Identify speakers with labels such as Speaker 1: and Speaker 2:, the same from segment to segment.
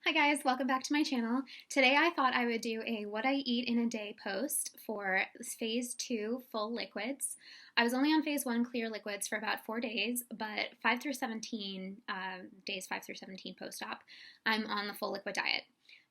Speaker 1: Hi guys, welcome back to my channel. Today I thought I would do a what I eat in a day post for phase 2 full liquids. I was only on phase 1 clear liquids for about 4 days, but 5 through 17, days 5 through 17 post-op, I'm on the full liquid diet.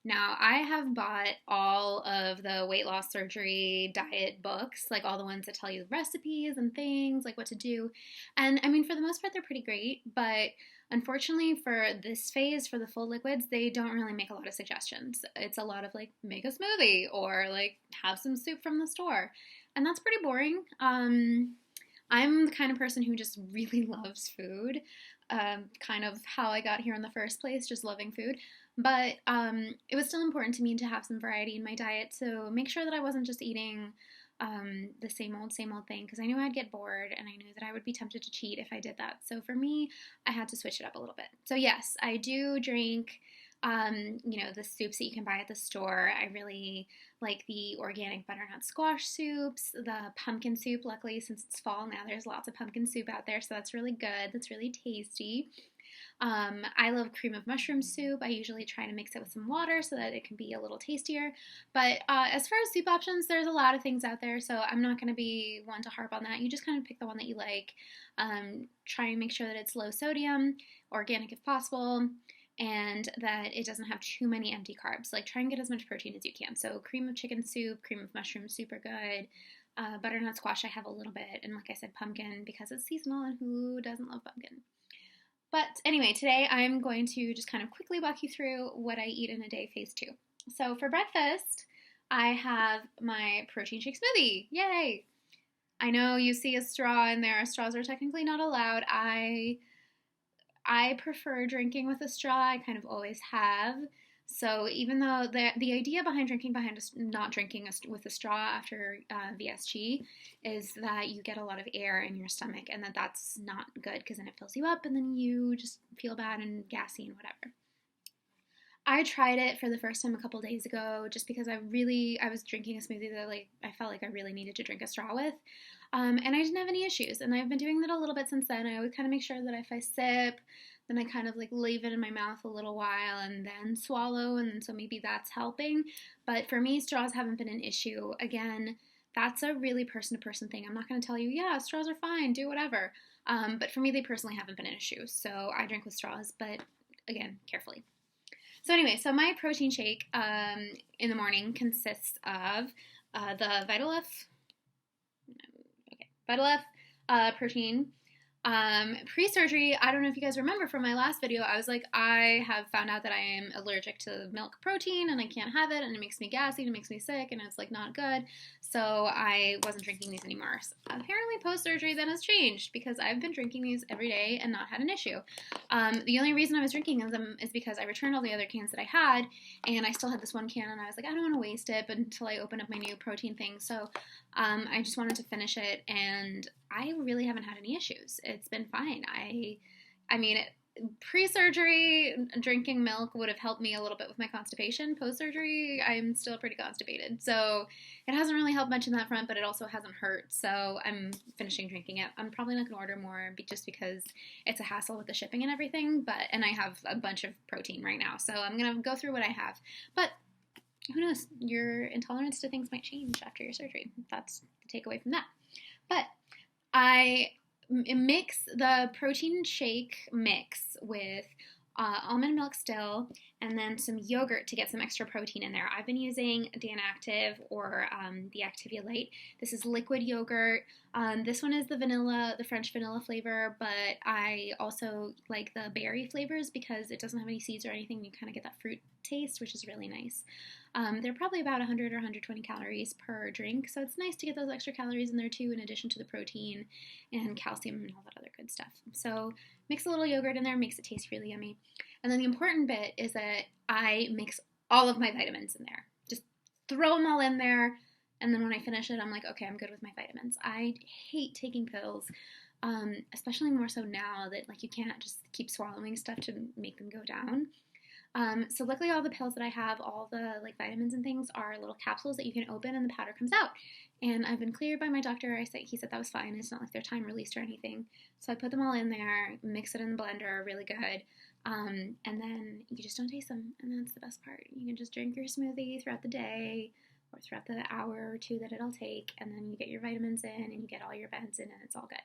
Speaker 1: Now, I have bought all of the weight loss surgery diet books, like all the ones that tell you recipes and things, like what to do. And I mean, for the most part, they're pretty great, but unfortunately for this phase, for the full liquids, they don't really make a lot of suggestions. It's a lot of like, make a smoothie or like, have some soup from the store. And that's pretty boring. I'm the kind of person who just really loves food. Kind of how I got here in the first place, just loving food. But it was still important to me to have some variety in my diet, so make sure that I wasn't just eating the same old thing, because I knew I'd get bored and I knew that I would be tempted to cheat if I did that. So for me, I had to switch it up a little bit. So yes, I do drink the soups that you can buy at the store. I really like the organic butternut squash soups, the pumpkin soup. Luckily, since it's fall now, there's lots of pumpkin soup out there, so that's really good. That's really tasty. I love cream of mushroom soup. I usually try to mix it with some water so that it can be a little tastier. But as far as soup options, there's a lot of things out there, so I'm not going to be one to harp on that. You just kind of pick the one that you like. Try and make sure that it's low sodium, organic if possible, and that it doesn't have too many empty carbs. Like, try and get as much protein as you can. So cream of chicken soup, cream of mushroom, super good. Butternut squash I have a little bit, and like I said, pumpkin because it's seasonal, and who doesn't love pumpkin? But anyway, today I'm going to just kind of quickly walk you through what I eat in a day, phase 2. So for breakfast, I have my protein shake smoothie. Yay! I know you see a straw in there. Straws are technically not allowed. I prefer drinking with a straw. I kind of always have. So even though the idea behind not drinking with a straw after VSG is that you get a lot of air in your stomach, and that's not good because then it fills you up and then you just feel bad and gassy and whatever. I tried it for the first time a couple days ago just because I was drinking a smoothie that I felt like I really needed to drink a straw with. And I didn't have any issues. And I've been doing that a little bit since then. I always kind of make sure that if I sip, then I kind of like leave it in my mouth a little while and then swallow. And so maybe that's helping. But for me, straws haven't been an issue. Again, that's a really person to person thing. I'm not going to tell you, yeah, straws are fine, do whatever. But for me, they personally haven't been an issue. So I drink with straws, but again, carefully. So anyway, so my protein shake in the morning consists of the Vitaleph protein. Pre-surgery, I don't know if you guys remember from my last video, I was like, I have found out that I am allergic to milk protein and I can't have it and it makes me gassy and it makes me sick and it's like not good. So I wasn't drinking these anymore. So apparently post-surgery that has changed because I've been drinking these every day and not had an issue. The only reason I was drinking them is because I returned all the other cans that I had and I still had this one can and I was like, I don't want to waste it until I open up my new protein thing. So I just wanted to finish it and I really haven't had any issues. It's been fine. I mean, pre-surgery, drinking milk would have helped me a little bit with my constipation. Post-surgery, I'm still pretty constipated. So it hasn't really helped much in that front, but it also hasn't hurt. So I'm finishing drinking it. I'm probably not going to order more just because it's a hassle with the shipping and everything. And I have a bunch of protein right now. So I'm going to go through what I have. But who knows? Your intolerance to things might change after your surgery. That's the takeaway from that. But I mix the protein shake mix with almond milk still, and then some yogurt to get some extra protein in there. I've been using Dannon Active or the Activia Light. This is liquid yogurt. This one is the French vanilla flavor, but I also like the berry flavors because it doesn't have any seeds or anything. You kind of get that fruit taste, which is really nice. They're probably about 100 or 120 calories per drink, so it's nice to get those extra calories in there too, in addition to the protein and calcium and all that other good stuff. So mix a little yogurt in there, makes it taste really yummy. And then the important bit is that I mix all of my vitamins in there. Just throw them all in there, and then when I finish it, I'm like, okay, I'm good with my vitamins. I hate taking pills, especially more so now that like you can't just keep swallowing stuff to make them go down. So luckily all the pills that I have, all the like vitamins and things are little capsules that you can open and the powder comes out. And I've been cleared by my doctor. He said that was fine. It's not like they're time released or anything. So I put them all in there, mix it in the blender, really good. And then you just don't taste them, and that's the best part. You can just drink your smoothie throughout the day or throughout the hour or two that it'll take, and then you get your vitamins in and you get all your meds in, and it's all good.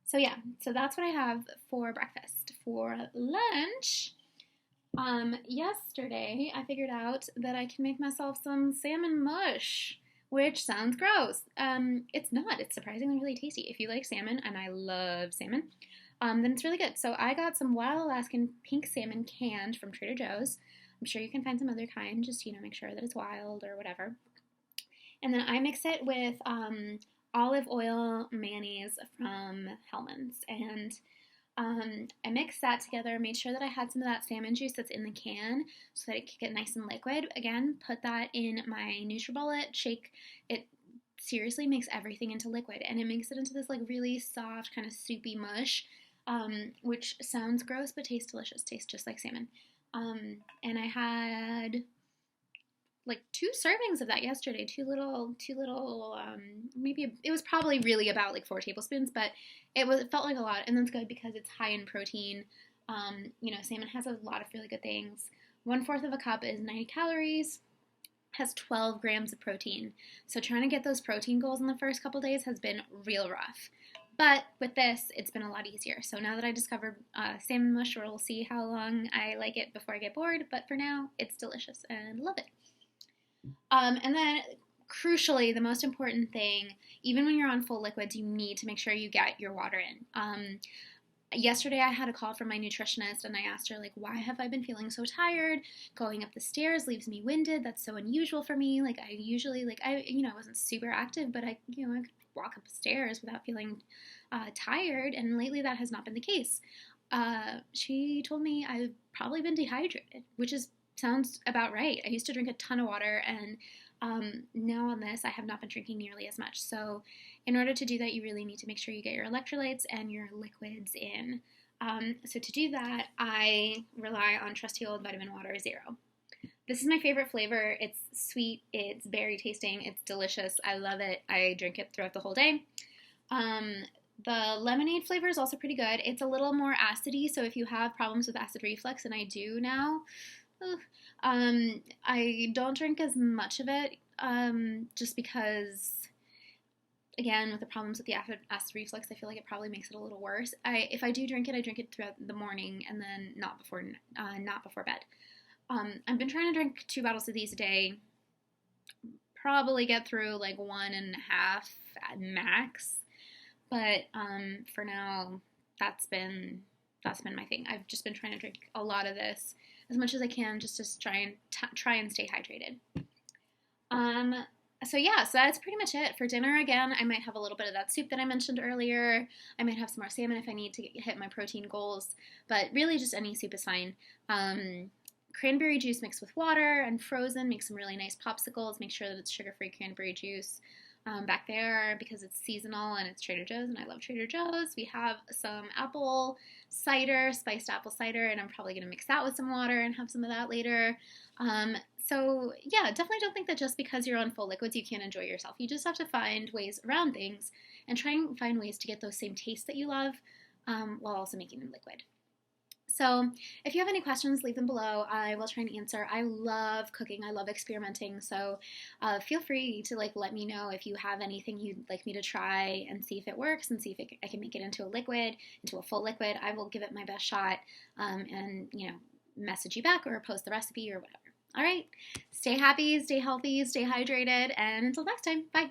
Speaker 1: So yeah, so that's what I have for breakfast. For lunch, yesterday I figured out that I can make myself some salmon mush, which sounds gross. It's not. It's surprisingly really tasty. If you like salmon, and I love salmon, then it's really good. So I got some wild Alaskan pink salmon canned from Trader Joe's. I'm sure you can find some other kind, just, make sure that it's wild or whatever. And then I mix it with olive oil mayonnaise from Hellmann's. And I mixed that together, made sure that I had some of that salmon juice that's in the can so that it could get nice and liquid. Again, put that in my NutriBullet shake. It seriously makes everything into liquid, and it makes it into this like really soft kind of soupy mush, which sounds gross but tastes delicious. Tastes just like salmon. And I had like 2 servings of that yesterday. Two little. Maybe it was probably really about like 4 tablespoons, but it felt like a lot, and that's good because it's high in protein. Salmon has a lot of really good things. 1/4 of a cup is 90 calories. Has 12 grams of protein. So trying to get those protein goals in the first couple days has been real rough. But with this, it's been a lot easier. So now that I discovered salmon mush, we'll see how long I like it before I get bored. But for now, it's delicious and love it. And then, crucially, the most important thing, even when you're on full liquids, you need to make sure you get your water in. Yesterday I had a call from my nutritionist, and I asked her, like, why have I been feeling so tired? Going up the stairs leaves me winded. That's so unusual for me. Like, I usually, I wasn't super active, but I could walk up the stairs without feeling tired, and lately that has not been the case. She told me I've probably been dehydrated, which sounds about right. I used to drink a ton of water, and now on this, I have not been drinking nearly as much. So in order to do that, you really need to make sure you get your electrolytes and your liquids in. So to do that, I rely on trusty old VitaminWater Zero. This is my favorite flavor. It's sweet, it's berry tasting, it's delicious. I love it. I drink it throughout the whole day. The lemonade flavor is also pretty good. It's a little more acidy, so if you have problems with acid reflux, and I do now, I don't drink as much of it, just because, again, with the problems with the acid reflux, I feel like it probably makes it a little worse. If I do drink it, I drink it throughout the morning and then not before bed. I've been trying to drink 2 bottles of these a day, probably get through like 1.5 at max, but for now, that's been my thing. I've just been trying to drink a lot of this as much as I can, just to try and stay hydrated. So that's pretty much it. For dinner, again, I might have a little bit of that soup that I mentioned earlier. I might have some more salmon if I need to hit my protein goals, but really just any soup is fine. Cranberry juice mixed with water and frozen. Make some really nice popsicles. Make sure that it's sugar-free cranberry juice. Back there, because it's seasonal and it's Trader Joe's, and I love Trader Joe's, we have some apple cider, spiced apple cider, and I'm probably going to mix that with some water and have some of that later. Definitely don't think that just because you're on full liquids you can't enjoy yourself. You just have to find ways around things and try and find ways to get those same tastes that you love, while also making them liquid. So if you have any questions, leave them below. I will try and answer. I love cooking. I love experimenting. So feel free to let me know if you have anything you'd like me to try and see if it works, and see if I can make it into a liquid, into a full liquid. I will give it my best shot, and message you back or post the recipe or whatever. All right. Stay happy, stay healthy, stay hydrated, and until next time, bye.